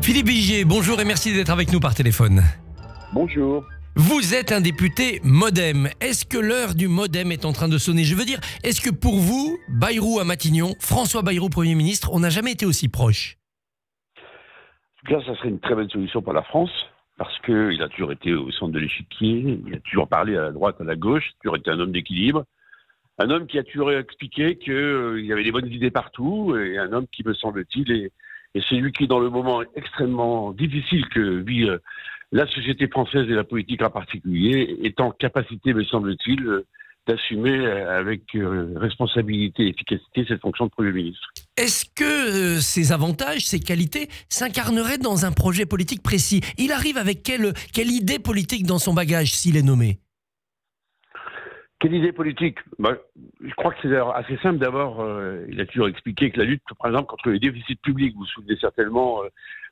Philippe Vigier, bonjour et merci d'être avec nous par téléphone. Bonjour. Vous êtes un député MoDem. Est-ce que l'heure du MoDem est en train de sonner? Je veux dire, est-ce que pour vous, Bayrou à Matignon, François Bayrou Premier ministre, on n'a jamais été aussi proche? En tout cas, ça serait une très bonne solution pour la France, parce qu'il a toujours été au centre de l'échiquier, il a toujours parlé à la droite, à la gauche, il a toujours été un homme d'équilibre, un homme qui a toujours expliqué qu'il y avait des bonnes idées partout, et un homme qui, me semble-t-il, et c'est lui qui, dans le moment extrêmement difficile que vit la société française et la politique en particulier, est en capacité, me semble-t-il, d'assumer avec responsabilité et efficacité cette fonction de Premier ministre. Est-ce que ces avantages, ces qualités s'incarneraient dans un projet politique précis? Il arrive avec quelle idée politique dans son bagage s'il est nommé? Quelle idée politique? Je crois que c'est assez simple. D'abord, il a toujours expliqué que la lutte, par exemple, contre les déficits publics, vous vous souvenez certainement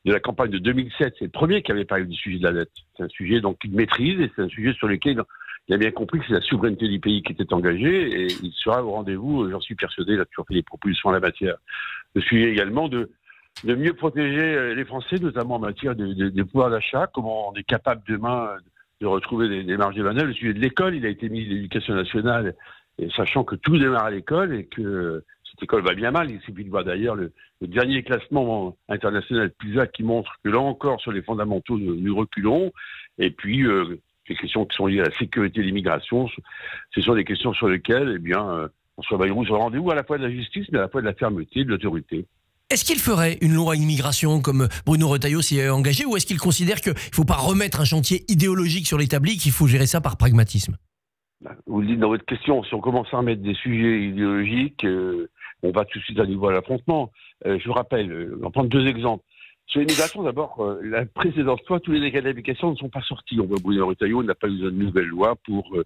de la campagne de 2007, c'est le premier qui avait parlé du sujet de la dette. C'est un sujet donc qu'il maîtrise et c'est un sujet sur lequel il a bien compris que c'est la souveraineté du pays qui était engagée et il sera au rendez-vous, j'en suis persuadé, il a toujours fait des propositions en la matière. Le sujet également de mieux protéger les Français, notamment en matière de pouvoir d'achat, comment on est capable demain de retrouver des marges de manœuvre. Le sujet de l'école, il a été mis de l'éducation nationale, et sachant que tout démarre à l'école et que cette école va bien mal. Il suffit de voir d'ailleurs le dernier classement international PISA qui montre que là encore, sur les fondamentaux, nous reculons. Et puis, les questions qui sont liées à la sécurité et l'immigration, ce sont des questions sur lesquelles, François Bayrou sera au rendez-vous à la fois de la justice, mais à la fois de la fermeté, de l'autorité. Est-ce qu'il ferait une loi immigration comme Bruno Retailleau s'y est engagé, ou est-ce qu'il considère qu'il ne faut pas remettre un chantier idéologique sur l'établi, qu'il faut gérer ça par pragmatisme? Vous le dites dans votre question, si on commence à remettre des sujets idéologiques, on va tout de suite à niveau à l'affrontement. Je vous rappelle, on va prendre deux exemples. Sur l'immigration, d'abord, la précédente fois, tous les décrets d'application ne sont pas sortis. On voit Bruno Retailleau n'a pas eu de nouvelle loi pour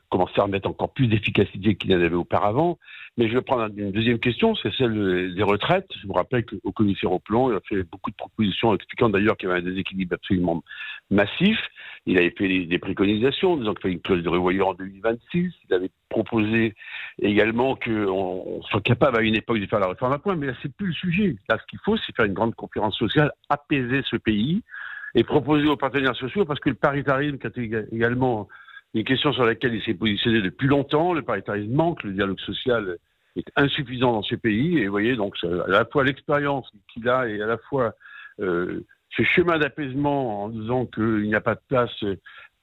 commencer à remettre encore plus d'efficacité qu'il y en avait auparavant. Mais je vais prendre une deuxième question, c'est celle des retraites. Je vous rappelle qu'au commissaire au plan, il a fait beaucoup de propositions expliquant d'ailleurs qu'il y avait un déséquilibre absolument massif. Il avait fait des préconisations, disant qu'il fallait une clause de revoyure en 2026. Il avait proposé également qu'on soit capable à une époque de faire la réforme à point, mais là, c'est plus le sujet. Là, ce qu'il faut, c'est faire une grande conférence sociale, apaiser ce pays et proposer aux partenaires sociaux, parce que le paritarisme, qui est également une question sur laquelle il s'est positionné depuis longtemps, le paritarisme manque, le dialogue social est insuffisant dans ce pays, et vous voyez, donc, à la fois l'expérience qu'il a et à la fois ce chemin d'apaisement en disant qu'il n'y a pas de place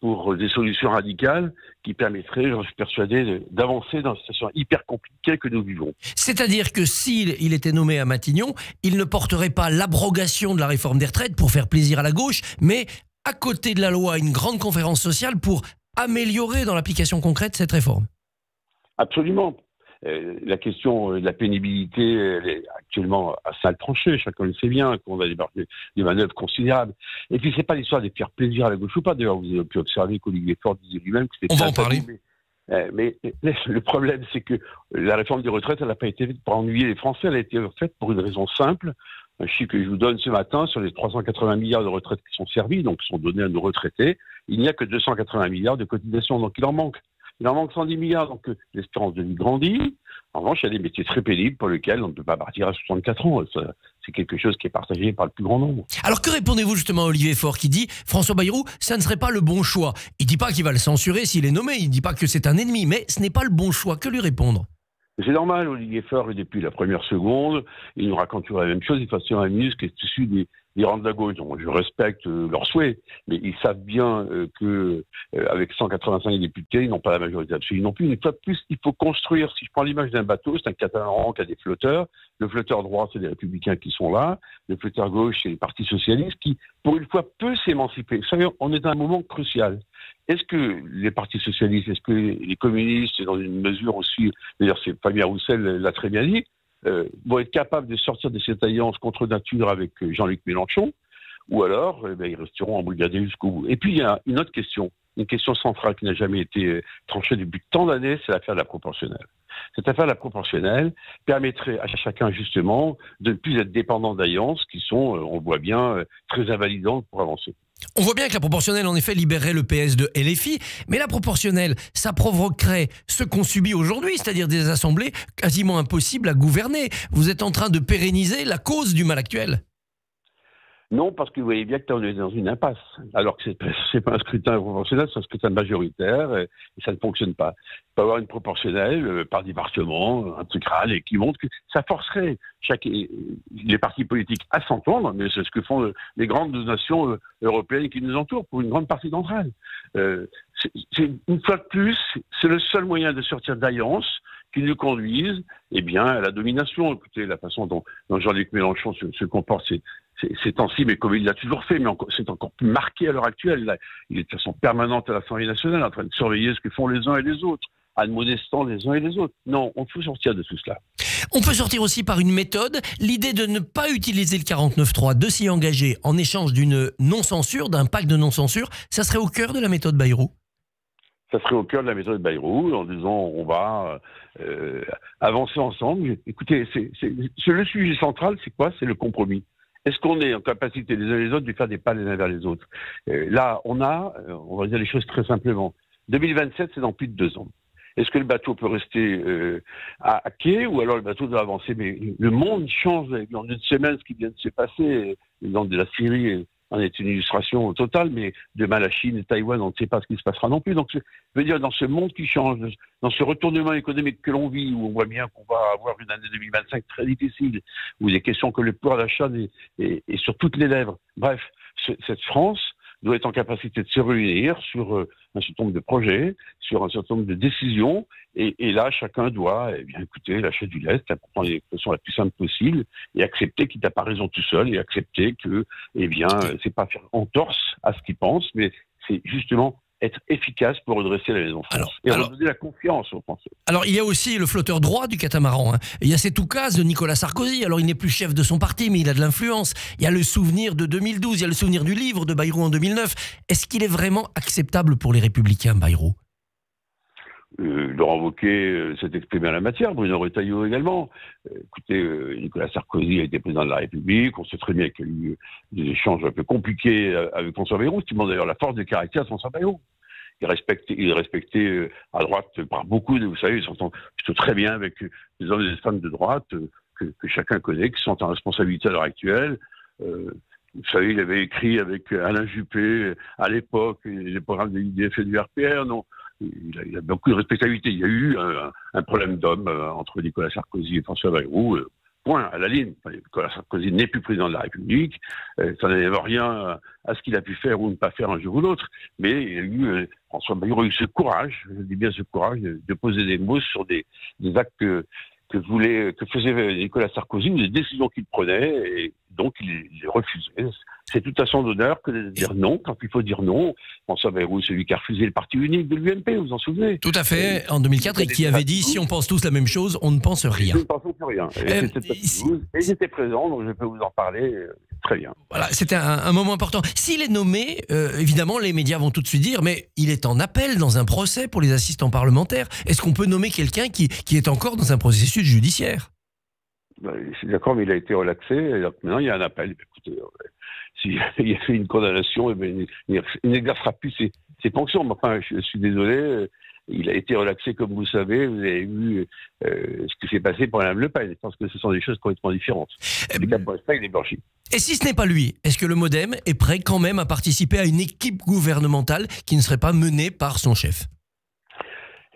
pour des solutions radicales qui permettraient, j'en suis persuadé, d'avancer dans une situation hyper compliquée que nous vivons. C'est-à-dire que s'il était nommé à Matignon, il ne porterait pas l'abrogation de la réforme des retraites pour faire plaisir à la gauche, mais à côté de la loi, une grande conférence sociale pour améliorer dans l'application concrète cette réforme. Absolument. La question de la pénibilité, elle est actuellement assez mal tranchée. Chacun le sait bien qu'on va débarquer des manœuvres considérables. Et puis, c'est pas l'histoire de faire plaisir à la gauche ou pas. D'ailleurs, vous avez pu observer qu'Olivier Faure disait lui-même que c'était... On va en parler. Mais le problème, c'est que la réforme des retraites, elle n'a pas été faite pour ennuyer les Français. Elle a été faite pour une raison simple. Un chiffre que je vous donne ce matin, sur les 380 milliards de retraites qui sont servies, donc qui sont donnés à nos retraités, il n'y a que 280 milliards de cotisations. Donc, il en manque. Il en manque 110 milliards, donc l'espérance de vie grandit. En revanche, il y a des métiers très pénibles pour lesquels on ne peut pas partir à 64 ans. C'est quelque chose qui est partagé par le plus grand nombre. Alors que répondez-vous justement à Olivier Faure qui dit « François Bayrou, ça ne serait pas le bon choix ». Il ne dit pas qu'il va le censurer s'il est nommé, il ne dit pas que c'est un ennemi, mais ce n'est pas le bon choix. Que lui répondre? C'est normal, Olivier Faure, depuis la première seconde, il nous raconte toujours la même chose, il fait un ministre qui est issu des rangs de la gauche. Donc, je respecte leurs souhaits, mais ils savent bien qu'avec 185 députés, ils n'ont pas la majorité absolue non plus. Une fois de plus, il faut construire. Si je prends l'image d'un bateau, c'est un catamaran qui a des flotteurs. Le flotteur droit, c'est les Républicains qui sont là. Le flotteur gauche, c'est le Parti socialiste qui, pour une fois, peut s'émanciper. Vous savez, on est à un moment crucial. Est-ce que les partis socialistes, est-ce que les communistes, dans une mesure aussi, d'ailleurs, c'est Fabien Roussel l'a très bien dit, vont être capables de sortir de cette alliance contre nature avec Jean-Luc Mélenchon, ou alors ils resteront embrigadés jusqu'au bout. Et puis il y a une autre question, une question centrale qui n'a jamais été tranchée depuis tant d'années, c'est l'affaire de la proportionnelle. Cette affaire de la proportionnelle permettrait à chacun justement de ne plus être dépendant d'alliances qui sont, on le voit bien, très invalidantes pour avancer. On voit bien que la proportionnelle, en effet, libérerait le PS de LFI, mais la proportionnelle, ça provoquerait ce qu'on subit aujourd'hui, c'est-à-dire des assemblées quasiment impossibles à gouverner. Vous êtes en train de pérenniser la cause du mal actuel. Non, parce que vous voyez bien que on est dans une impasse. Alors que c'est pas un scrutin proportionnel, c'est un scrutin majoritaire et ça ne fonctionne pas. Il peut y avoir une proportionnelle par département, intégrale, et qui montre que ça forcerait les partis politiques à s'entendre, mais c'est ce que font les grandes nations européennes qui nous entourent, pour une grande partie d'entre elles. Une fois de plus, c'est le seul moyen de sortir d'alliances qui nous conduisent à la domination. Écoutez, la façon dont Jean-Luc Mélenchon se comporte ces temps-ci, mais comme il l'a toujours fait, mais c'est encore plus marqué à l'heure actuelle. Là, il est de façon permanente à l'Assemblée nationale, en train de surveiller ce que font les uns et les autres, admonestant les uns et les autres. Non, on peut sortir de tout cela. On peut sortir aussi par une méthode, l'idée de ne pas utiliser le 49.3, de s'y engager en échange d'une non-censure, d'un pacte de non-censure, ça serait au cœur de la méthode Bayrou. Ça serait au cœur de la méthode Bayrou, en disant on va avancer ensemble. Écoutez, le sujet central, c'est quoi? C'est le compromis. Est-ce qu'on est en capacité les uns et les autres de faire des pas les uns vers les autres? Là, on va dire les choses très simplement. 2027, c'est dans plus de 2 ans. Est-ce que le bateau peut rester à quai ou alors le bateau doit avancer? Mais le monde change dans une semaine, ce qui vient de se passer. L'exemple de la Syrie en est une illustration totale, mais demain la Chine et Taïwan, on ne sait pas ce qui se passera non plus. Donc, je veux dire, dans ce monde qui change, dans ce retournement économique que l'on vit, où on voit bien qu'on va avoir une année 2025 très difficile, où des questions que le pouvoir d'achat est sur toutes les lèvres. Bref, cette France doit être en capacité de se réunir sur un certain nombre de projets, sur un certain nombre de décisions, et là, chacun doit écouter, lâcher du lest, prendre les façons la plus simple possible, et accepter qu'il n'a pas raison tout seul, et accepter que, c'est pas faire entorse à ce qu'il pense, mais c'est justement être efficace pour redresser la maison France et redonner la confiance aux Français. Alors, il y a aussi le flotteur droit du catamaran. Il y a cet oukase de Nicolas Sarkozy. Alors, il n'est plus chef de son parti, mais il a de l'influence. Il y a le souvenir de 2012, il y a le souvenir du livre de Bayrou en 2009. Est-ce qu'il est vraiment acceptable pour les Républicains, Bayrou? Laurent Wauquiez s'est exprimé à la matière, Bruno Retailleau également. Écoutez, Nicolas Sarkozy a été président de la République, on sait très bien qu'il y a eu des échanges un peu compliqués avec François Bayrou, ce qui montre d'ailleurs la force de caractère de François Bayrou. Il est respecté à droite par beaucoup, vous savez, il s'entend plutôt très bien avec les hommes et les femmes de droite que chacun connaît, qui sont en responsabilité à l'heure actuelle. Vous savez, il avait écrit avec Alain Juppé à l'époque les programmes de l'IDF et du RPR, non. Il a beaucoup de respectabilité. Il y a eu un problème d'homme entre Nicolas Sarkozy et François Bayrou. Point, à la ligne. Nicolas Sarkozy n'est plus président de la République. Ça n'enlève rien à ce qu'il a pu faire ou ne pas faire un jour ou l'autre. Mais il y a eu, François Bayrou a eu ce courage, je dis bien ce courage, de poser des mots sur des actes que faisait Nicolas Sarkozy, ou des décisions qu'il prenait, et donc il les refusait. C'est tout à son honneur que de dire non quand il faut dire non. François Bayrou, celui qui a refusé le parti unique de l'UMP, vous vous en souvenez? Tout à fait, en 2004, et qui avait dit si on pense tous la même chose, on ne pense rien. Nous ne pensons plus rien. Et j'étais présent, donc je peux vous en parler très bien. Voilà, c'était un moment important. S'il est nommé, évidemment, les médias vont tout de suite dire mais il est en appel dans un procès pour les assistants parlementaires. Est-ce qu'on peut nommer quelqu'un qui est encore dans un processus judiciaire? Je suis d'accord, mais il a été relaxé. Et donc maintenant, il y a un appel. Écoutez, s'il a fait une condamnation, il n'exercera plus ses fonctions. Mais enfin, je suis désolé. Il a été relaxé, comme vous savez. Vous avez vu ce qui s'est passé pour Mme Le Pen. Je pense que ce sont des choses complètement différentes. En tout cas, pour l'instant, il est blanchi. Et si ce n'est pas lui, est-ce que le MoDem est prêt quand même à participer à une équipe gouvernementale qui ne serait pas menée par son chef?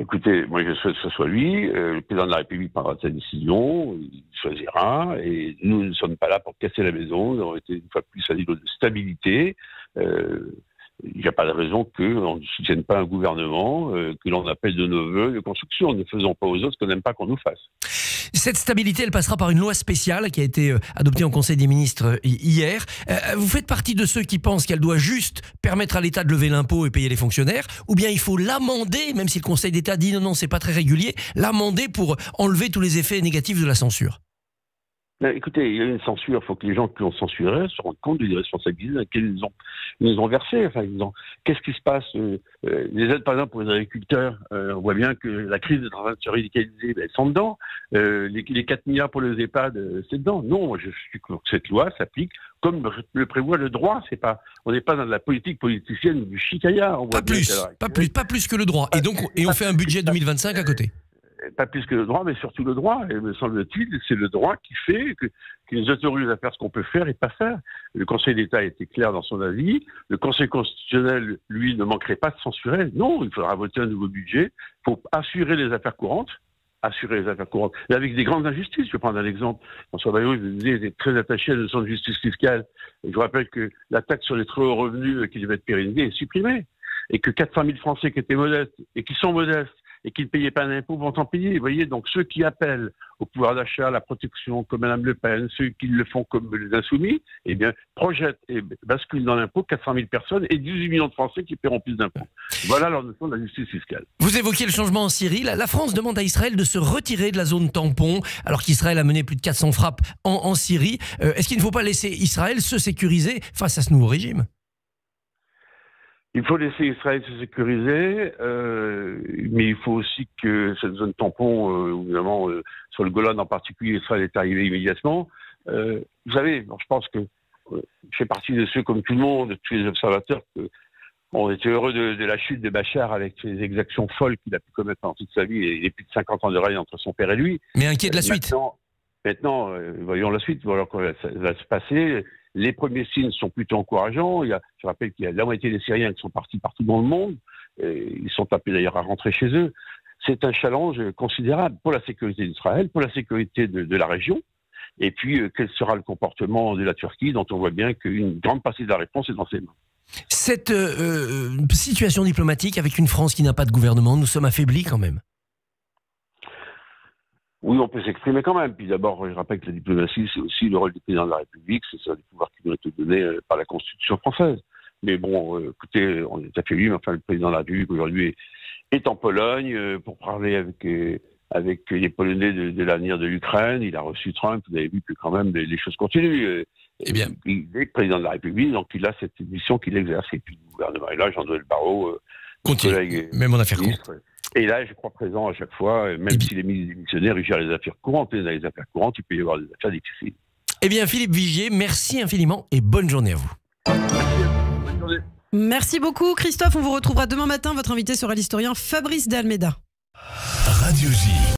Écoutez, moi je souhaite que ce soit lui, le président de la République prendra sa décision, il choisira, et nous ne sommes pas là pour casser la maison, nous avons été une fois de plus à niveau de stabilité. Il n'y a pas de raison qu'on ne soutienne pas un gouvernement, que l'on appelle de nos voeux de construction. Ne faisons pas aux autres ce qu'on n'aime pas qu'on nous fasse. Cette stabilité, elle passera par une loi spéciale qui a été adoptée en Conseil des ministres hier. Vous faites partie de ceux qui pensent qu'elle doit juste permettre à l'État de lever l'impôt et payer les fonctionnaires, ou bien il faut l'amender, même si le Conseil d'État dit non, c'est pas très régulier, l'amender pour enlever tous les effets négatifs de la censure? Écoutez, il y a une censure. Il faut que les gens qui ont censuré se rendent compte des responsabilités dans lesquelles ils ont versé. Enfin, qu'est-ce qui se passe? Les aides, par exemple, pour les agriculteurs, on voit bien que la crise est en train de se radicaliser. Elles sont dedans. Les 4 milliards pour les EHPAD, c'est dedans. Non, moi, je suis que cette loi s'applique comme le prévoit le droit. On n'est pas dans de la politique politicienne du chicaya. Pas plus que le droit. Et donc, on fait un budget 2025 à côté. pas plus que le droit, mais surtout le droit. Et me semble-t-il, c'est le droit qui fait qui nous autorise à faire ce qu'on peut faire et pas faire. Le Conseil d'État a été clair dans son avis. Le Conseil constitutionnel, lui, ne manquerait pas de censurer. Non, il faudra voter un nouveau budget pour assurer les affaires courantes. Et avec des grandes injustices. Je vais prendre un exemple. François Bayrou était très attaché à la notion de justice fiscale. Et je vous rappelle que la taxe sur les très hauts revenus qui devait être pérennisée est supprimée. Et que 400 000 Français qui étaient modestes et qui sont modestes et qui ne payaient pas d'impôts vont en payer. Vous voyez, donc ceux qui appellent au pouvoir d'achat, à la protection, comme Mme Le Pen, ceux qui le font comme les insoumis, eh bien, projettent et basculent dans l'impôt 400 000 personnes et 18 millions de Français qui paieront plus d'impôts. Voilà leur notion de la justice fiscale. Vous évoquiez le changement en Syrie. La France demande à Israël de se retirer de la zone tampon, alors qu'Israël a mené plus de 400 frappes en Syrie. Est-ce qu'il ne faut pas laisser Israël se sécuriser face à ce nouveau régime ? Il faut laisser Israël se sécuriser, mais il faut aussi que cette zone tampon, évidemment, sur le Golan en particulier, Israël est arrivé immédiatement. Vous savez, je pense que je fais partie de ceux, comme tout le monde, de tous les observateurs, on était heureux de la chute de Bachar avec ses exactions folles qu'il a pu commettre pendant toute sa vie et les plus de 50 ans de règne entre son père et lui. Mais inquiet de la suite. Maintenant, voyons la suite, voyons comment ça va se passer. Les premiers signes sont plutôt encourageants. Je rappelle qu'il y a la moitié des Syriens qui sont partis partout dans le monde. Ils sont appelés d'ailleurs à rentrer chez eux. C'est un challenge considérable pour la sécurité d'Israël, pour la sécurité de la région. Et puis, quel sera le comportement de la Turquie, dont on voit bien qu'une grande partie de la réponse est dans ses mains. Cette situation diplomatique avec une France qui n'a pas de gouvernement, nous sommes affaiblis quand même. Oui, on peut s'exprimer quand même. Puis d'abord, je rappelle que la diplomatie, c'est aussi le rôle du président de la République, c'est ça, le pouvoir qui doit être donné par la Constitution française. Mais bon, écoutez, on est affaibli, mais enfin, le président de la République aujourd'hui est en Pologne pour parler avec les Polonais de l'avenir de l'Ukraine. Il a reçu Trump, vous avez vu que quand même les choses continuent. Eh bien. Il est président de la République, donc il a cette mission qu'il exerce. Et puis le gouvernement est là, Jean-Noël Barrot, continue, même en affaires courantes. Et là, je crois présent à chaque fois, même s'il est ministre démissionnaire, il gère les affaires courantes. Et dans les affaires courantes, il peut y avoir des affaires difficiles. Eh bien, Philippe Vigier, merci infiniment et bonne journée à vous. Bonne journée. Merci beaucoup, Christophe. On vous retrouvera demain matin. Votre invité sera l'historien Fabrice de Almeida. Radio J.